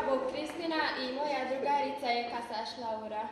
Bog Kristina i moja drugarica je Kasaš Laura.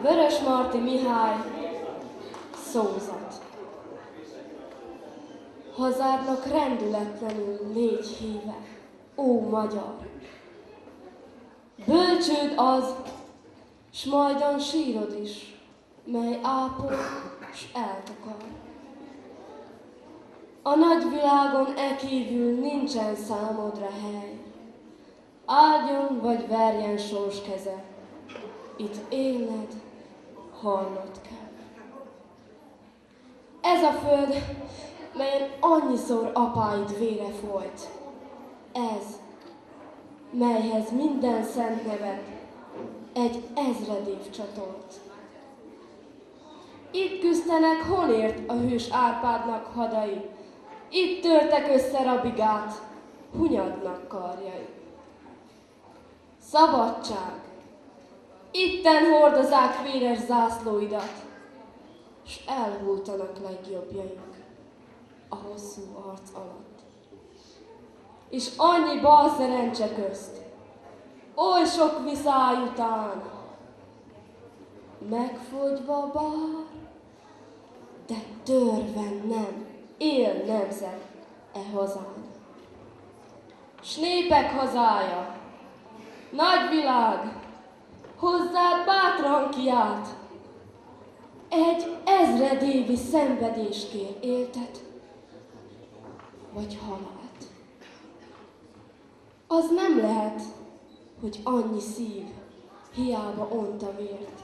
Vörösmarty Mihály, szózat. Hazádnak rendületlenül légy híve, ó magyar! Bölcsőd az, s majdan sírod is, mely ápol, s eltakar. A nagyvilágon ekívül nincsen számodra hely, áldjon vagy verjen sors keze, itt élned, halnod kell. Ez a föld, melyen annyiszor apáid vére folyt, ez, melyhez minden szent nevet egy ezredév csatolt. Itt küzdenek honért a hős Árpádnak hadai, itt törtek össze Rabigát, Hunyadnak karjai. Szabadság! Itten hordozák véres zászlóidat, s elhultanak legjobbjaink a hosszú arc alatt. És annyi bal szerencse közt, oly sok viszály után, megfogyva bár törven nem, él nemzet e hazán. S népek hazája, nagy világ, hozzád bátran kiált, egy ezredévi szenvedést kér éltet, vagy halált. Az nem lehet, hogy annyi szív hiába ont a vért,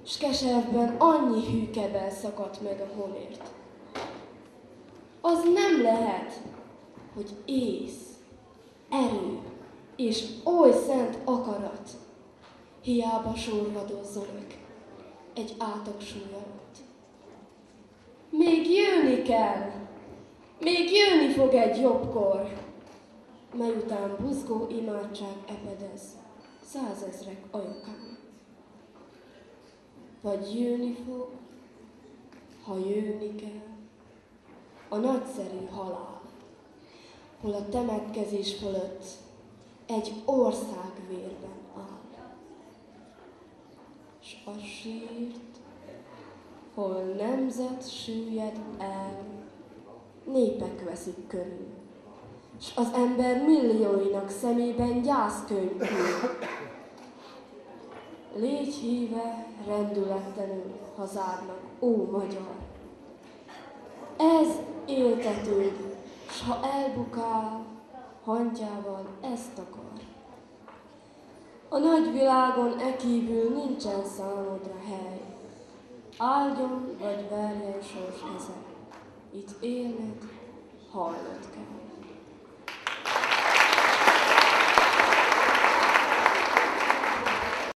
s keservben annyi hű kebel szakadt meg a honért. Az nem lehet, hogy ész, erő és oly szent akarat hiába sorvadozzanak egy átoksúly alatt. Még jönni kell, még jönni fog egy jobbkor, mely után buzgó imádság epedez százezrek ajkán. Vagy jönni fog, ha jönni kell, a nagyszerű halál, hol a temetkezés fölött egy ország vérben áll. S a sírt, hol nemzet süllyed el, népek veszik körül, s az ember millióinak szemében gyászkönyv küld. Légy híve rendületlenül hazádnak, ó magyar! Ez éltetőd, s ha elbukál, hantjával ezt akar. A nagyvilágon ekívül nincsen számodra hely, áldjon vagy verjen sors keze, itt élned, halnod kell.